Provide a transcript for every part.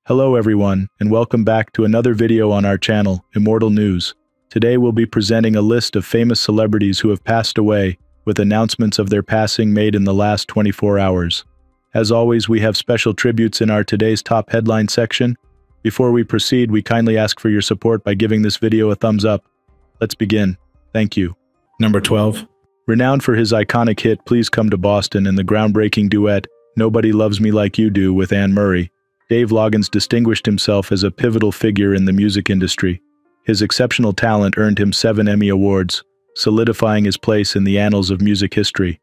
Hello everyone, and welcome back to another video on our channel, Immortal News. Today we'll be presenting a list of famous celebrities who have passed away, with announcements of their passing made in the last 24 hours. As always, we have special tributes in our today's top headline section. Before we proceed, we kindly ask for your support by giving this video a thumbs up. Let's begin. Thank you. Number 12. Renowned for his iconic hit Please Come to Boston and the groundbreaking duet Nobody Loves Me Like You Do with Anne Murray, Dave Loggins distinguished himself as a pivotal figure in the music industry. His exceptional talent earned him 7 Emmy Awards, solidifying his place in the annals of music history.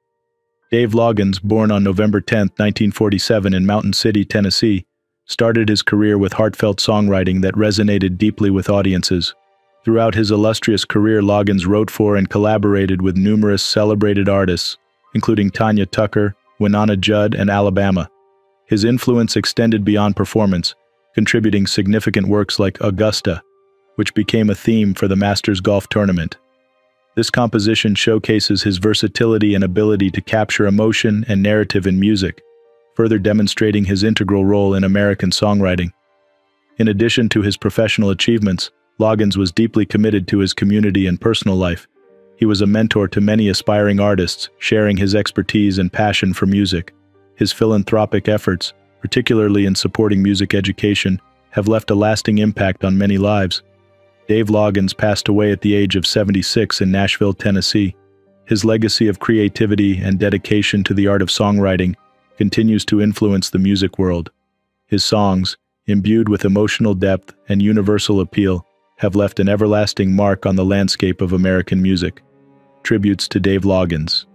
Dave Loggins, born on November 10, 1947 in Mountain City, Tennessee, started his career with heartfelt songwriting that resonated deeply with audiences. Throughout his illustrious career, Loggins wrote for and collaborated with numerous celebrated artists, including Tanya Tucker, Winona Judd, and Alabama. His influence extended beyond performance, contributing significant works like Augusta, which became a theme for the Masters Golf Tournament. This composition showcases his versatility and ability to capture emotion and narrative in music, further demonstrating his integral role in American songwriting. In addition to his professional achievements, Loggins was deeply committed to his community and personal life. He was a mentor to many aspiring artists, sharing his expertise and passion for music. His philanthropic efforts, particularly in supporting music education, have left a lasting impact on many lives. Dave Loggins passed away at the age of 76 in Nashville, Tennessee. His legacy of creativity and dedication to the art of songwriting continues to influence the music world. His songs, imbued with emotional depth and universal appeal, have left an everlasting mark on the landscape of American music. Tributes to Dave Loggins.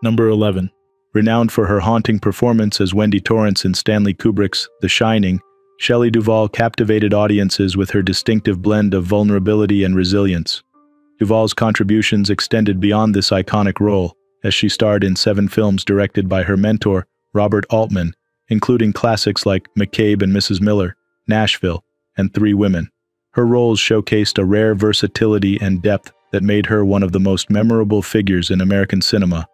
Number 11. Renowned for her haunting performance as Wendy Torrance in Stanley Kubrick's The Shining, Shelley Duvall captivated audiences with her distinctive blend of vulnerability and resilience. Duvall's contributions extended beyond this iconic role, as she starred in 7 films directed by her mentor, Robert Altman, including classics like McCabe and Mrs. Miller, Nashville, and 3 Women. Her roles showcased a rare versatility and depth that made her one of the most memorable figures in American cinema.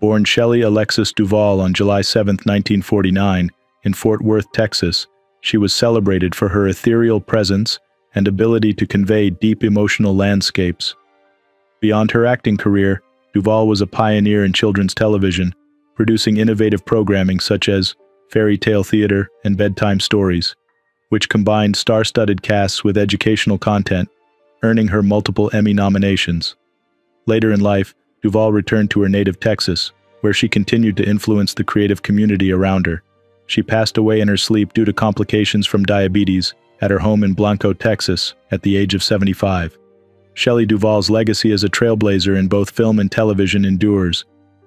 Born Shelley Alexis Duvall on July 7, 1949, in Fort Worth, Texas, she was celebrated for her ethereal presence and ability to convey deep emotional landscapes. Beyond her acting career, Duvall was a pioneer in children's television, producing innovative programming such as fairy tale theater and bedtime stories, which combined star-studded casts with educational content, earning her multiple Emmy nominations. Later in life, Duvall returned to her native Texas, where she continued to influence the creative community around her. She passed away in her sleep due to complications from diabetes at her home in Blanco, Texas, at the age of 75. Shelley Duvall's legacy as a trailblazer in both film and television endures,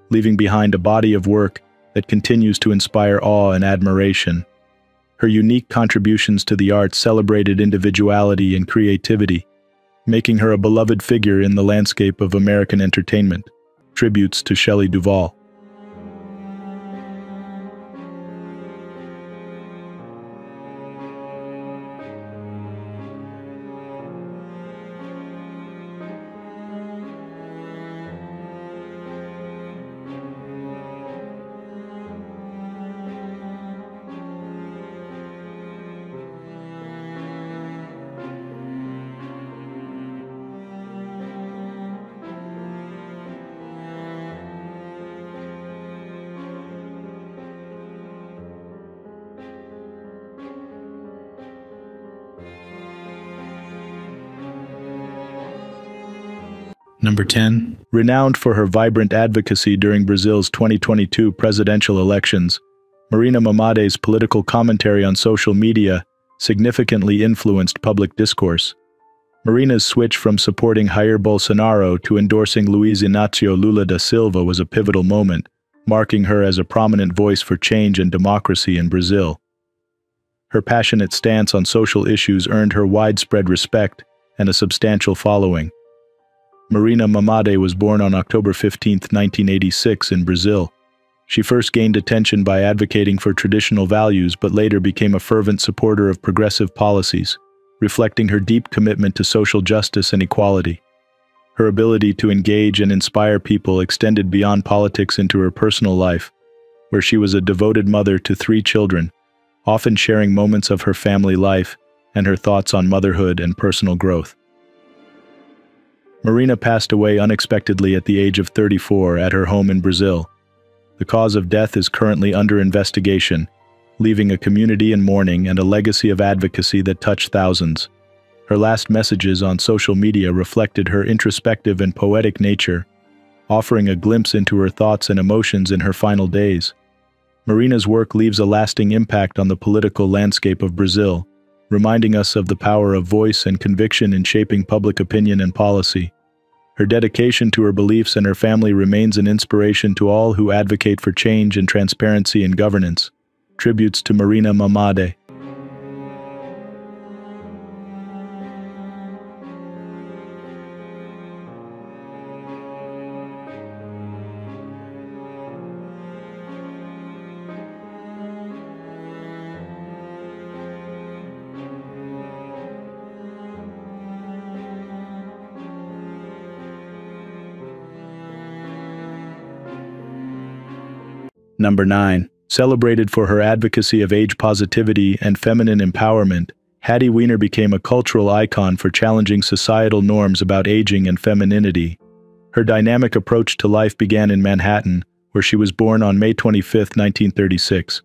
leaving behind a body of work that continues to inspire awe and admiration. Her unique contributions to the arts celebrated individuality and creativity, making her a beloved figure in the landscape of American entertainment. Tributes to Shelley Duvall. Number 10. Renowned for her vibrant advocacy during Brazil's 2022 presidential elections, Marina Mamade's political commentary on social media significantly influenced public discourse. Marina's switch from supporting Jair Bolsonaro to endorsing Luiz Inácio Lula da Silva was a pivotal moment, marking her as a prominent voice for change and democracy in Brazil. Her passionate stance on social issues earned her widespread respect and a substantial following. Marina Mamade was born on October 15, 1986 in Brazil. She first gained attention by advocating for traditional values but later became a fervent supporter of progressive policies, reflecting her deep commitment to social justice and equality. Her ability to engage and inspire people extended beyond politics into her personal life, where she was a devoted mother to 3 children, often sharing moments of her family life and her thoughts on motherhood and personal growth. Marina passed away unexpectedly at the age of 34 at her home in Brazil. The cause of death is currently under investigation, leaving a community in mourning and a legacy of advocacy that touched thousands. Her last messages on social media reflected her introspective and poetic nature, offering a glimpse into her thoughts and emotions in her final days. Marina's work leaves a lasting impact on the political landscape of Brazil, reminding us of the power of voice and conviction in shaping public opinion and policy. Her dedication to her beliefs and her family remains an inspiration to all who advocate for change and transparency in governance. Tributes to Marina Mamade. Number 9. Celebrated for her advocacy of age positivity and feminine empowerment, Hattie Weiner became a cultural icon for challenging societal norms about aging and femininity. Her dynamic approach to life began in Manhattan, where she was born on May 25, 1936.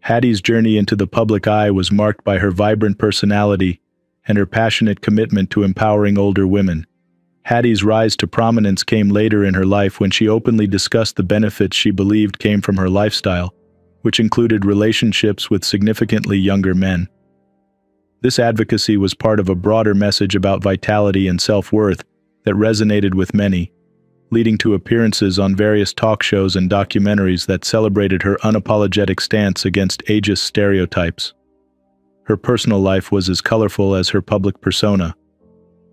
Hattie's journey into the public eye was marked by her vibrant personality and her passionate commitment to empowering older women. Hattie's rise to prominence came later in her life when she openly discussed the benefits she believed came from her lifestyle, which included relationships with significantly younger men. This advocacy was part of a broader message about vitality and self-worth that resonated with many, leading to appearances on various talk shows and documentaries that celebrated her unapologetic stance against ageist stereotypes. Her personal life was as colorful as her public persona.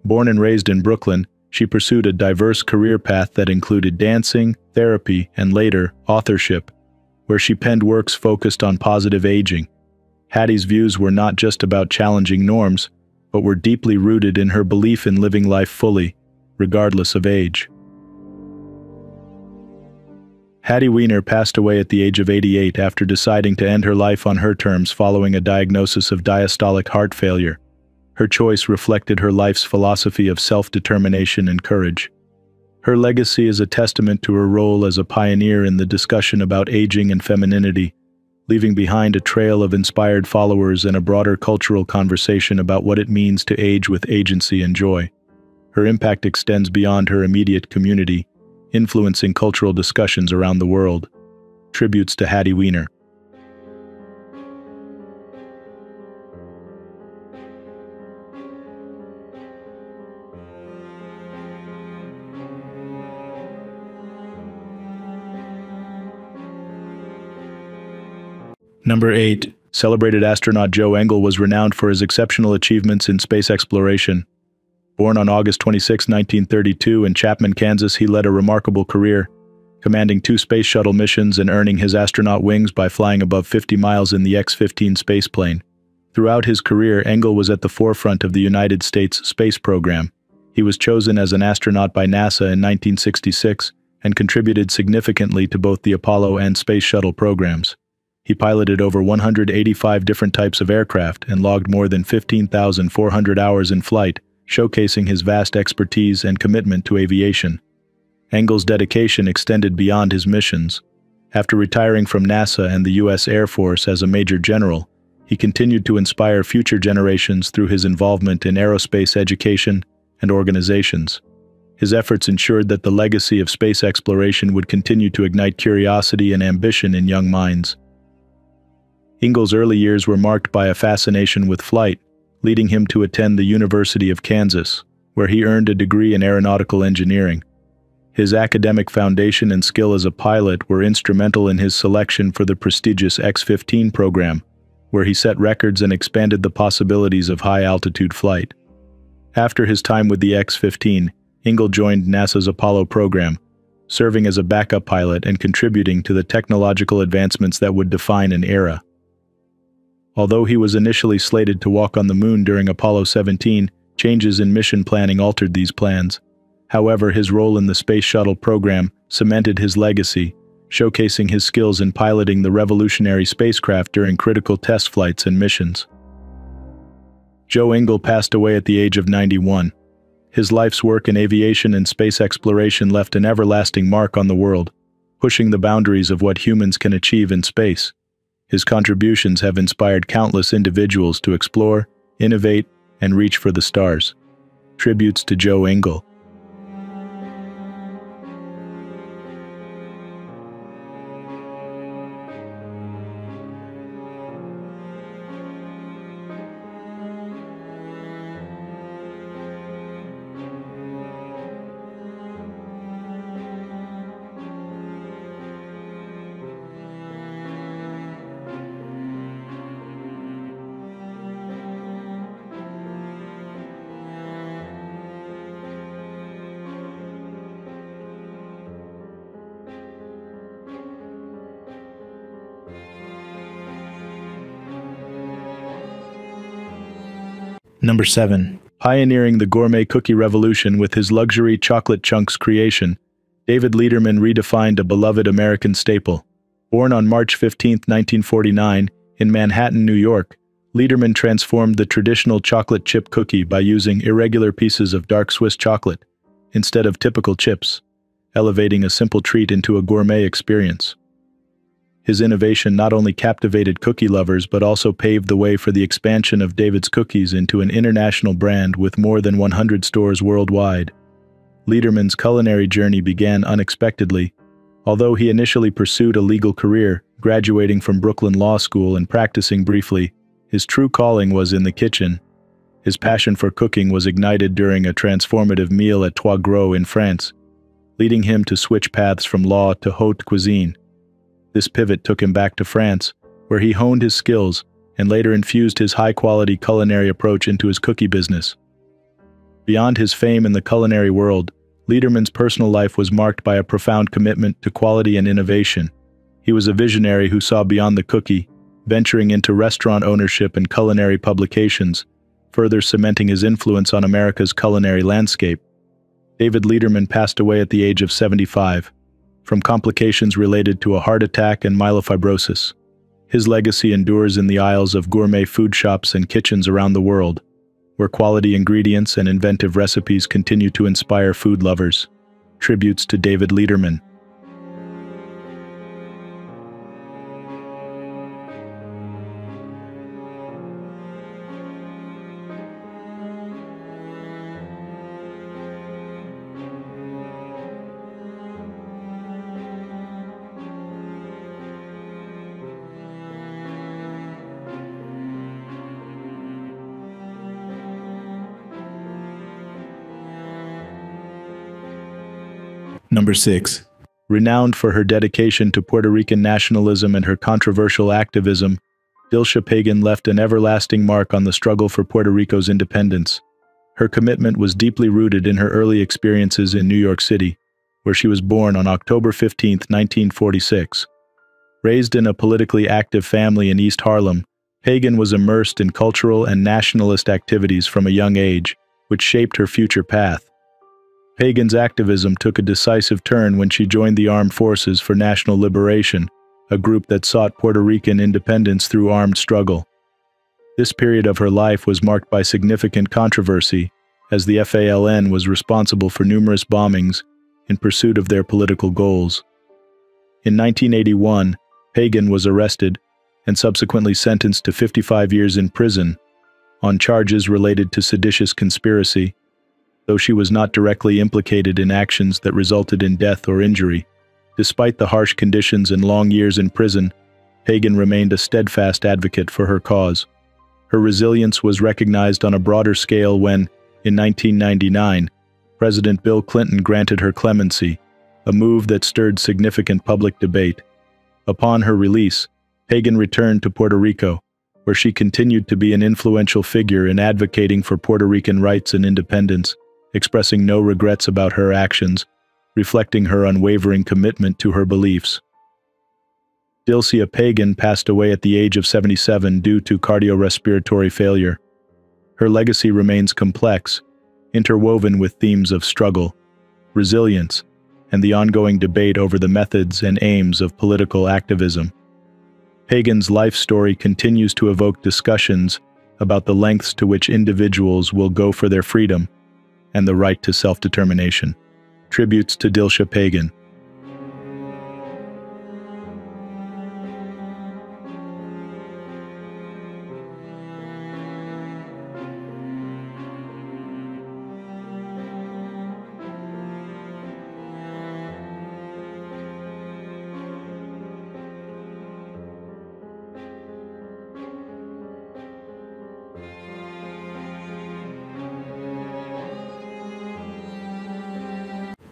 Born and raised in Brooklyn, she pursued a diverse career path that included dancing, therapy, and later, authorship, where she penned works focused on positive aging. Hattie's views were not just about challenging norms, but were deeply rooted in her belief in living life fully, regardless of age. Hattie Weiner passed away at the age of 88 after deciding to end her life on her terms following a diagnosis of diastolic heart failure. Her choice reflected her life's philosophy of self-determination and courage. Her legacy is a testament to her role as a pioneer in the discussion about aging and femininity, leaving behind a trail of inspired followers and a broader cultural conversation about what it means to age with agency and joy. Her impact extends beyond her immediate community, influencing cultural discussions around the world. Tributes to Hattie Weiner. Number 8. Celebrated astronaut Joe Engle was renowned for his exceptional achievements in space exploration. Born on August 26, 1932 in Chapman, Kansas, he led a remarkable career, commanding 2 space shuttle missions and earning his astronaut wings by flying above 50 miles in the X-15 spaceplane. Throughout his career, Engle was at the forefront of the United States space program. He was chosen as an astronaut by NASA in 1966 and contributed significantly to both the Apollo and Space Shuttle programs. He piloted over 185 different types of aircraft and logged more than 15,400 hours in flight, showcasing his vast expertise and commitment to aviation. Engle's dedication extended beyond his missions. After retiring from NASA and the U.S. Air Force as a Major General, he continued to inspire future generations through his involvement in aerospace education and organizations. His efforts ensured that the legacy of space exploration would continue to ignite curiosity and ambition in young minds. Engle's early years were marked by a fascination with flight, leading him to attend the University of Kansas, where he earned a degree in aeronautical engineering. His academic foundation and skill as a pilot were instrumental in his selection for the prestigious X-15 program, where he set records and expanded the possibilities of high-altitude flight. After his time with the X-15, Engel joined NASA's Apollo program, serving as a backup pilot and contributing to the technological advancements that would define an era. Although he was initially slated to walk on the moon during Apollo 17, changes in mission planning altered these plans. However, his role in the Space Shuttle program cemented his legacy, showcasing his skills in piloting the revolutionary spacecraft during critical test flights and missions. Joe Engle passed away at the age of 91. His life's work in aviation and space exploration left an everlasting mark on the world, pushing the boundaries of what humans can achieve in space. His contributions have inspired countless individuals to explore, innovate, and reach for the stars. Tributes to Joe Engle. Number 7. Pioneering the gourmet cookie revolution with his luxury chocolate chunks creation, David Lederman redefined a beloved American staple. Born on March 15, 1949, in Manhattan, New York, Lederman transformed the traditional chocolate chip cookie by using irregular pieces of dark Swiss chocolate instead of typical chips, elevating a simple treat into a gourmet experience. His innovation not only captivated cookie lovers but also paved the way for the expansion of David's Cookies into an international brand with more than 100 stores worldwide. Lederman's culinary journey began unexpectedly. Although he initially pursued a legal career, graduating from Brooklyn Law School and practicing briefly, his true calling was in the kitchen. His passion for cooking was ignited during a transformative meal at Trois Gros in France, leading him to switch paths from law to haute cuisine. This pivot took him back to France, where he honed his skills and later infused his high-quality culinary approach into his cookie business. Beyond his fame in the culinary world, Lederman's personal life was marked by a profound commitment to quality and innovation. He was a visionary who saw beyond the cookie, venturing into restaurant ownership and culinary publications, further cementing his influence on America's culinary landscape. David Lederman passed away at the age of 75. From complications related to a heart attack and myelofibrosis. His legacy endures in the aisles of gourmet food shops and kitchens around the world, where quality ingredients and inventive recipes continue to inspire food lovers. Tributes to David Lederman. Number 6. Renowned for her dedication to Puerto Rican nationalism and her controversial activism, Dilsha Pagan left an everlasting mark on the struggle for Puerto Rico's independence. Her commitment was deeply rooted in her early experiences in New York City, where she was born on October 15, 1946. Raised in a politically active family in East Harlem, Pagan was immersed in cultural and nationalist activities from a young age, which shaped her future path. Pagan's activism took a decisive turn when she joined the Armed Forces for National Liberation, a group that sought Puerto Rican independence through armed struggle. This period of her life was marked by significant controversy, as the FALN was responsible for numerous bombings in pursuit of their political goals. In 1981, Pagan was arrested and subsequently sentenced to 55 years in prison on charges related to seditious conspiracy. Though she was not directly implicated in actions that resulted in death or injury. Despite the harsh conditions and long years in prison, Pagan remained a steadfast advocate for her cause. Her resilience was recognized on a broader scale when, in 1999, President Bill Clinton granted her clemency, a move that stirred significant public debate. Upon her release, Pagan returned to Puerto Rico, where she continued to be an influential figure in advocating for Puerto Rican rights and independence, expressing no regrets about her actions, reflecting her unwavering commitment to her beliefs. Dilcia Pagan passed away at the age of 77 due to cardiorespiratory failure. Her legacy remains complex, interwoven with themes of struggle, resilience, and the ongoing debate over the methods and aims of political activism. Pagan's life story continues to evoke discussions about the lengths to which individuals will go for their freedom and the right to self-determination. Tributes to Dilcia Pagan.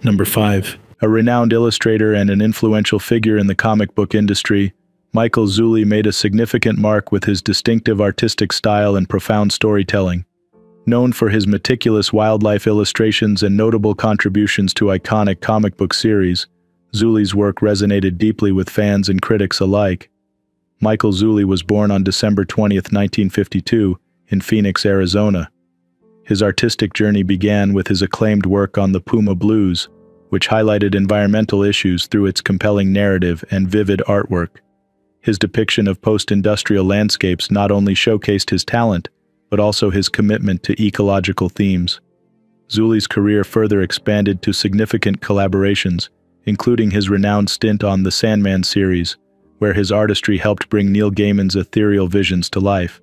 Number 5. A renowned illustrator and an influential figure in the comic book industry, Michael Zulli made a significant mark with his distinctive artistic style and profound storytelling. Known for his meticulous wildlife illustrations and notable contributions to iconic comic book series, Zulli's work resonated deeply with fans and critics alike. Michael Zulli was born on December 20, 1952, in Phoenix, Arizona. His artistic journey began with his acclaimed work on the Puma Blues, which highlighted environmental issues through its compelling narrative and vivid artwork. His depiction of post-industrial landscapes not only showcased his talent, but also his commitment to ecological themes. Zulli's career further expanded to significant collaborations, including his renowned stint on the Sandman series, where his artistry helped bring Neil Gaiman's ethereal visions to life.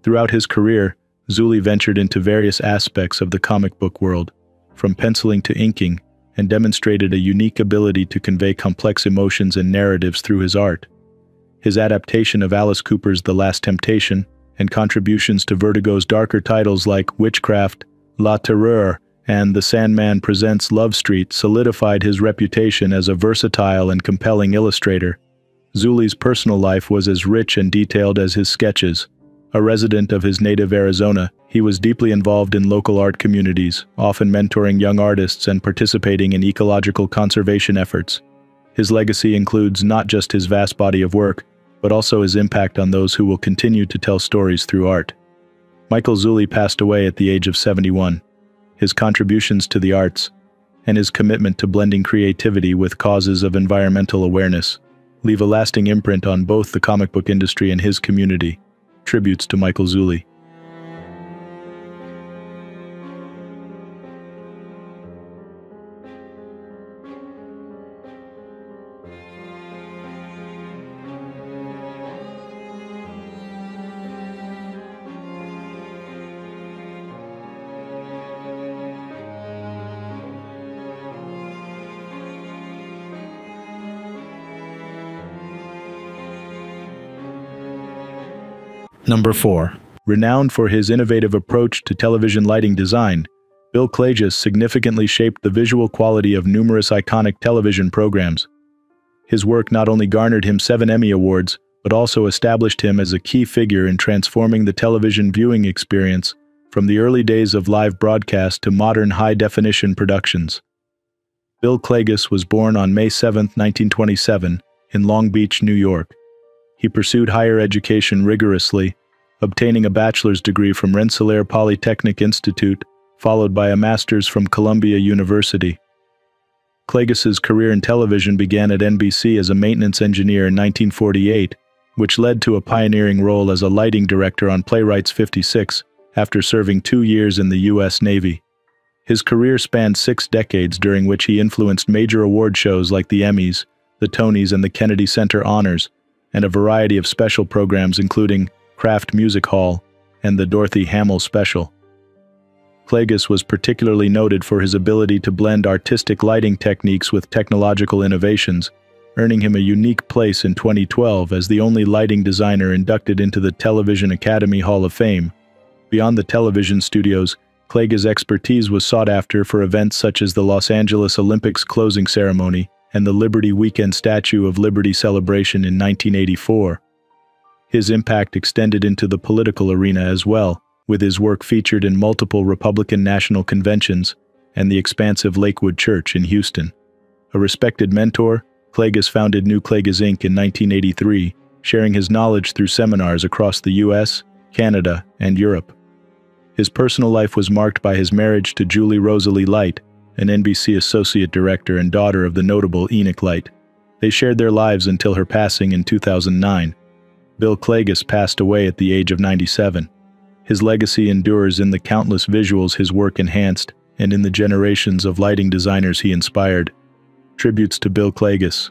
Throughout his career, Zulli ventured into various aspects of the comic book world, from penciling to inking, and demonstrated a unique ability to convey complex emotions and narratives through his art. His adaptation of Alice Cooper's The Last Temptation and contributions to Vertigo's darker titles like Witchcraft, La Terreur, and The Sandman Presents Love Street solidified his reputation as a versatile and compelling illustrator. Zulli's personal life was as rich and detailed as his sketches. A resident of his native Arizona, he was deeply involved in local art communities, often mentoring young artists and participating in ecological conservation efforts. His legacy includes not just his vast body of work, but also his impact on those who will continue to tell stories through art. Michael Zulli passed away at the age of 71. His contributions to the arts, and his commitment to blending creativity with causes of environmental awareness, leave a lasting imprint on both the comic book industry and his community. Tributes to Michael Zulli. Number 4. Renowned for his innovative approach to television lighting design, Bill Klages significantly shaped the visual quality of numerous iconic television programs. His work not only garnered him 7 Emmy Awards, but also established him as a key figure in transforming the television viewing experience from the early days of live broadcast to modern high-definition productions. Bill Klages was born on May 7, 1927, in Long Beach, New York. He pursued higher education rigorously, obtaining a bachelor's degree from Rensselaer Polytechnic Institute, followed by a master's from Columbia University. Klages's career in television began at NBC as a maintenance engineer in 1948, which led to a pioneering role as a lighting director on Playwrights 56 after serving 2 years in the U.S. Navy. His career spanned 6 decades, during which he influenced major award shows like the Emmys, the Tonys, and the Kennedy Center Honors, and a variety of special programs including Kraft Music Hall and the Dorothy Hamill Special. Klages was particularly noted for his ability to blend artistic lighting techniques with technological innovations, earning him a unique place in 2012 as the only lighting designer inducted into the Television Academy Hall of Fame. Beyond the television studios, Klega's expertise was sought after for events such as the Los Angeles Olympics closing ceremony and the Liberty Weekend Statue of Liberty celebration in 1984. His impact extended into the political arena as well, with his work featured in multiple Republican national conventions and the expansive Lakewood Church in Houston. A respected mentor, Klegas founded New Klegas Inc. in 1983, sharing his knowledge through seminars across the U.S., Canada, and Europe. His personal life was marked by his marriage to Julie Rosalie Light, an NBC associate director and daughter of the notable Enoch Light. They shared their lives until her passing in 2009. Bill Klegas passed away at the age of 97. His legacy endures in the countless visuals his work enhanced and in the generations of lighting designers he inspired. Tributes to Bill Klegas.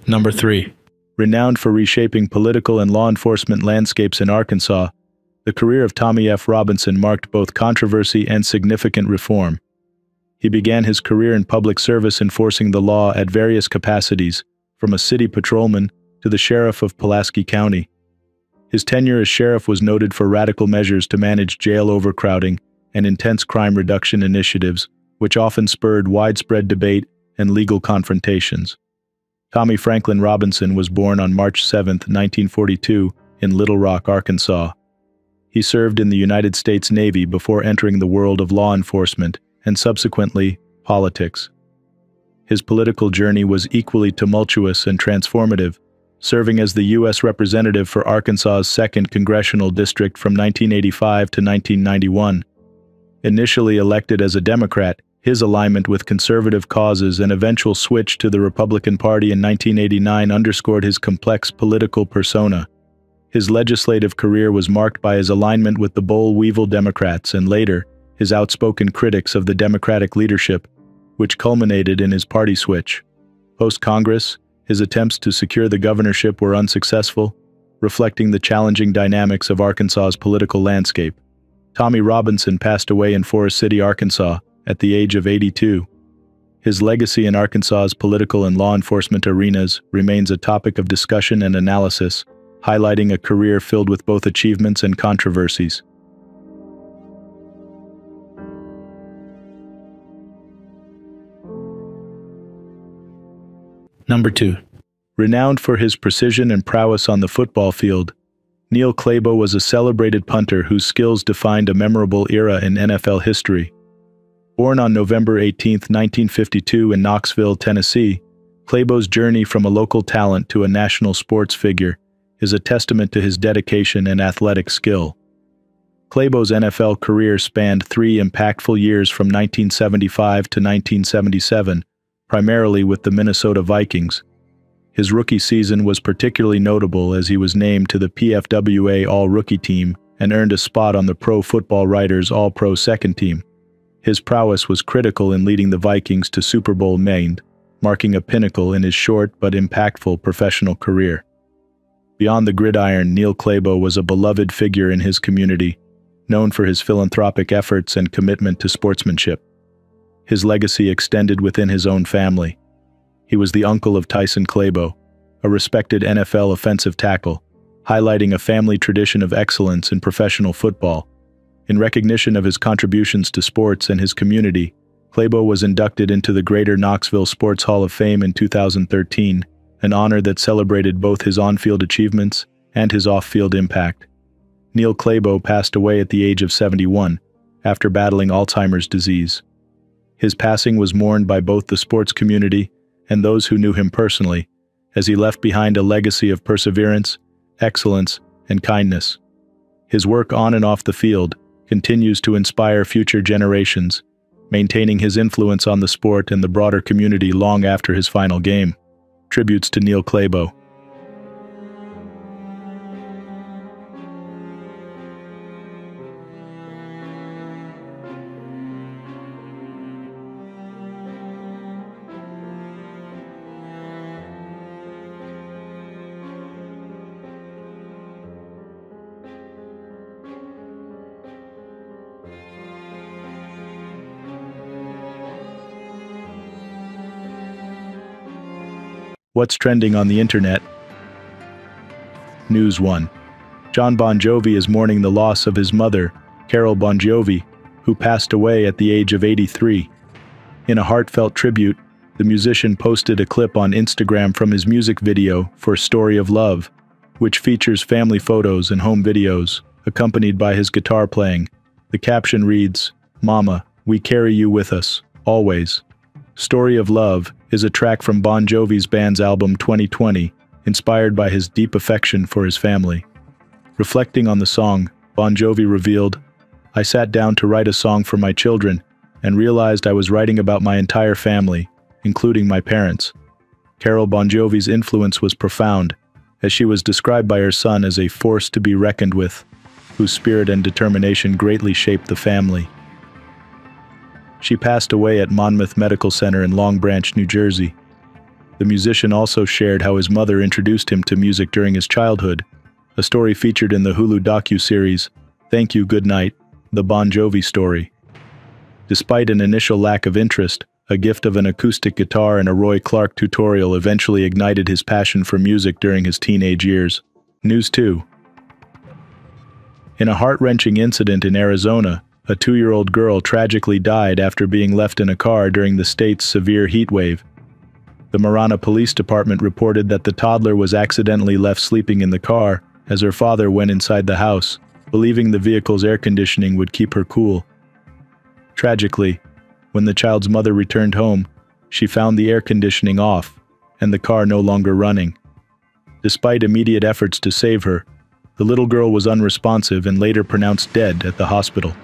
Number 3. Renowned for reshaping political and law enforcement landscapes in Arkansas, the career of Tommy F. Robinson marked both controversy and significant reform. He began his career in public service enforcing the law at various capacities, from a city patrolman to the sheriff of Pulaski County. His tenure as sheriff was noted for radical measures to manage jail overcrowding and intense crime reduction initiatives, which often spurred widespread debate and legal confrontations. Tommy Franklin Robinson was born on March 7, 1942, in Little Rock, Arkansas. He served in the United States Navy before entering the world of law enforcement and subsequently politics. His political journey was equally tumultuous and transformative, serving as the U.S. Representative for Arkansas's 2nd Congressional District from 1985 to 1991. Initially elected as a Democrat, his alignment with conservative causes and eventual switch to the Republican Party in 1989 underscored his complex political persona. His legislative career was marked by his alignment with the Boll Weevil Democrats and later, his outspoken critics of the Democratic leadership, which culminated in his party switch. Post-Congress, his attempts to secure the governorship were unsuccessful, reflecting the challenging dynamics of Arkansas's political landscape. Tommy Robinson passed away in Forest City, Arkansas, at the age of 82. His legacy in Arkansas's political and law enforcement arenas remains a topic of discussion and analysis, highlighting a career filled with both achievements and controversies. Number 2. Renowned for his precision and prowess on the football field, Neil Clabo was a celebrated punter whose skills defined a memorable era in NFL history. Born on November 18, 1952 in Knoxville, Tennessee, Clabo's journey from a local talent to a national sports figure is a testament to his dedication and athletic skill. Clabo's NFL career spanned 3 impactful years from 1975 to 1977, primarily with the Minnesota Vikings. His rookie season was particularly notable as he was named to the PFWA All-Rookie team and earned a spot on the Pro Football Writers All-Pro Second Team. His prowess was critical in leading the Vikings to Super Bowl XVIII, marking a pinnacle in his short but impactful professional career. Beyond the gridiron, Neil Clabo was a beloved figure in his community, known for his philanthropic efforts and commitment to sportsmanship. His legacy extended within his own family. He was the uncle of Tyson Clabo, a respected NFL offensive tackle, highlighting a family tradition of excellence in professional football. In recognition of his contributions to sports and his community, Clabo was inducted into the Greater Knoxville Sports Hall of Fame in 2013, an honor that celebrated both his on-field achievements and his off-field impact. Neil Clabo passed away at the age of 71, after battling Alzheimer's disease. His passing was mourned by both the sports community and those who knew him personally, as he left behind a legacy of perseverance, excellence, and kindness. His work on and off the field continues to inspire future generations, maintaining his influence on the sport and the broader community long after his final game. Tributes to Neil Clabo. What's trending on the internet? News 1. Jon Bon Jovi is mourning the loss of his mother, Carol Bon Jovi, who passed away at the age of 83. In a heartfelt tribute, the musician posted a clip on Instagram from his music video for Story of Love, which features family photos and home videos, accompanied by his guitar playing. The caption reads, "Mama, we carry you with us, always." Story of Love is a track from Bon Jovi's band's album 2020, inspired by his deep affection for his family. Reflecting on the song, Bon Jovi revealed, "I sat down to write a song for my children and realized I was writing about my entire family, including my parents." Carol Bon Jovi's influence was profound, as she was described by her son as a force to be reckoned with, whose spirit and determination greatly shaped the family. She passed away at Monmouth Medical Center in Long Branch, New Jersey. The musician also shared how his mother introduced him to music during his childhood, a story featured in the Hulu docu-series, Thank You, Good Night, The Bon Jovi Story. Despite an initial lack of interest, a gift of an acoustic guitar and a Roy Clark tutorial eventually ignited his passion for music during his teenage years. News 2. In a heart-wrenching incident in Arizona, a 2-year-old girl tragically died after being left in a car during the state's severe heat wave. The Marana Police Department reported that the toddler was accidentally left sleeping in the car as her father went inside the house, believing the vehicle's air conditioning would keep her cool. Tragically, when the child's mother returned home, she found the air conditioning off and the car no longer running. Despite immediate efforts to save her, the little girl was unresponsive and later pronounced dead at the hospital.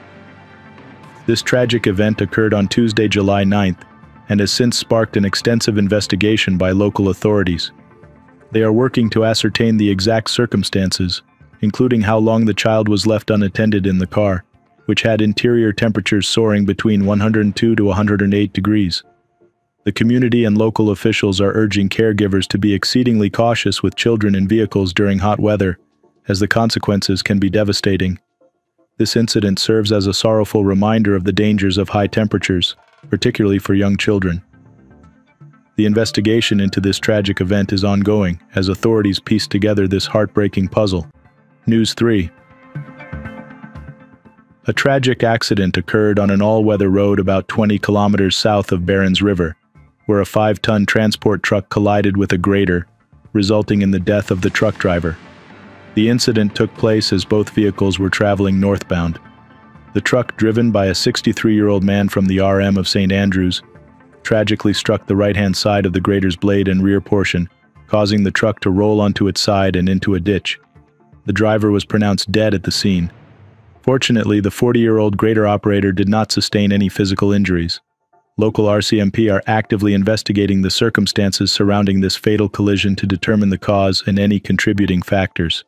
This tragic event occurred on Tuesday, July 9th, and has since sparked an extensive investigation by local authorities. They are working to ascertain the exact circumstances, including how long the child was left unattended in the car, which had interior temperatures soaring between 102 to 108 degrees. The community and local officials are urging caregivers to be exceedingly cautious with children in vehicles during hot weather, as the consequences can be devastating. This incident serves as a sorrowful reminder of the dangers of high temperatures, particularly for young children. The investigation into this tragic event is ongoing as authorities piece together this heartbreaking puzzle. News 3. A tragic accident occurred on an all-weather road about 20 kilometers south of Barons River, where a 5-ton transport truck collided with a grader, resulting in the death of the truck driver. The incident took place as both vehicles were traveling northbound. The truck, driven by a 63-year-old man from the RM of St. Andrews, tragically struck the right-hand side of the grader's blade and rear portion, causing the truck to roll onto its side and into a ditch. The driver was pronounced dead at the scene. Fortunately, the 40-year-old grader operator did not sustain any physical injuries. Local RCMP are actively investigating the circumstances surrounding this fatal collision to determine the cause and any contributing factors.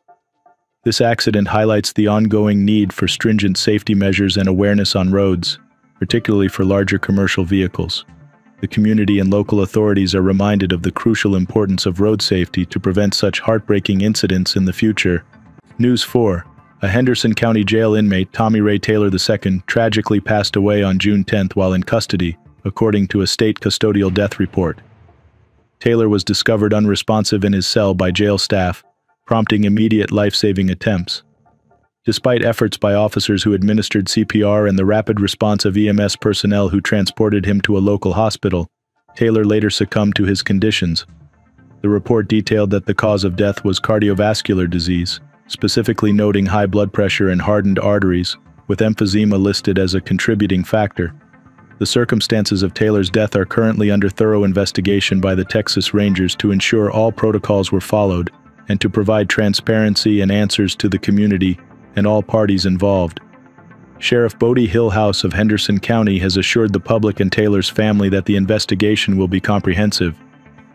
This accident highlights the ongoing need for stringent safety measures and awareness on roads, particularly for larger commercial vehicles. The community and local authorities are reminded of the crucial importance of road safety to prevent such heartbreaking incidents in the future. News 4. A Henderson County Jail inmate, Tommy Ray Taylor II, tragically passed away on June 10 while in custody, according to a state custodial death report. Taylor was discovered unresponsive in his cell by jail staff, prompting immediate life-saving attempts. Despite efforts by officers who administered CPR and the rapid response of EMS personnel who transported him to a local hospital, Taylor later succumbed to his conditions. The report detailed that the cause of death was cardiovascular disease, specifically noting high blood pressure and hardened arteries, with emphysema listed as a contributing factor. The circumstances of Taylor's death are currently under thorough investigation by the Texas Rangers to ensure all protocols were followed and to provide transparency and answers to the community and all parties involved. Sheriff Bodie Hillhouse of Henderson County has assured the public and Taylor's family that the investigation will be comprehensive.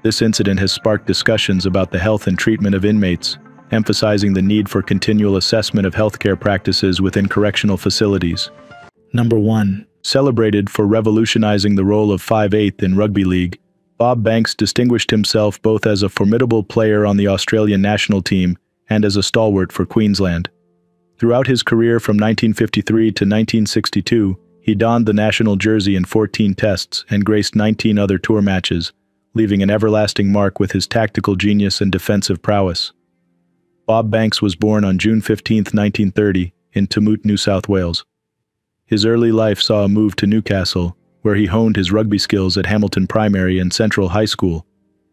This incident has sparked discussions about the health and treatment of inmates, emphasizing the need for continual assessment of healthcare practices within correctional facilities. Number 1. Celebrated for revolutionizing the role of 5/8 in rugby league, Bob Banks distinguished himself both as a formidable player on the Australian national team and as a stalwart for Queensland. Throughout his career from 1953 to 1962, he donned the national jersey in 14 tests and graced 19 other tour matches, leaving an everlasting mark with his tactical genius and defensive prowess. Bob Banks was born on June 15, 1930, in Tumut, New South Wales. His early life saw a move to Newcastle, where he honed his rugby skills at Hamilton Primary and Central High School.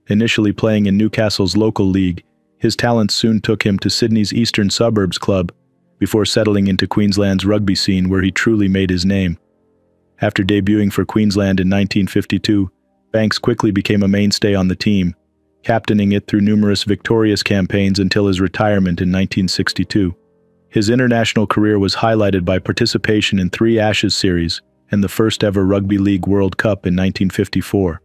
Initially playing in Newcastle's local league, his talents soon took him to Sydney's Eastern Suburbs club, before settling into Queensland's rugby scene where he truly made his name. After debuting for Queensland in 1952, Banks quickly became a mainstay on the team, captaining it through numerous victorious campaigns until his retirement in 1962. His international career was highlighted by participation in 3 Ashes series and the first ever Rugby League World Cup in 1954.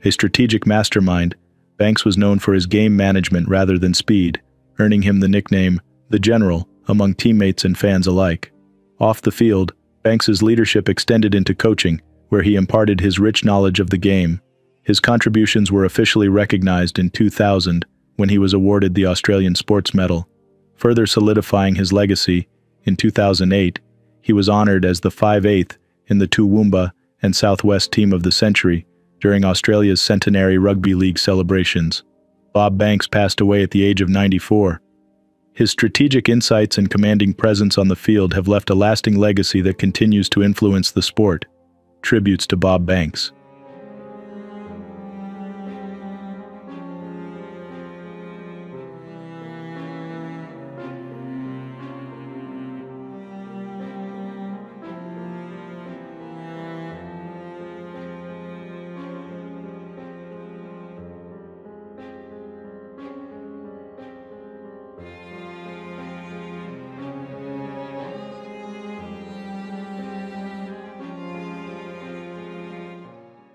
A strategic mastermind, Banks was known for his game management rather than speed, earning him the nickname "The General" among teammates and fans alike. Off the field, Banks's leadership extended into coaching, where he imparted his rich knowledge of the game. His contributions were officially recognized in 2000 when he was awarded the Australian Sports Medal. Further solidifying his legacy, in 2008, he was honored as the 5/8 in the Toowoomba and Southwest Team of the Century during Australia's centenary rugby league celebrations. Bob Banks passed away at the age of 94. His strategic insights and commanding presence on the field have left a lasting legacy that continues to influence the sport. Tributes to Bob Banks.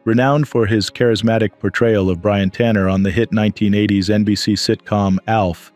Renowned for his charismatic portrayal of Brian Tanner on the hit 1980s NBC sitcom ALF,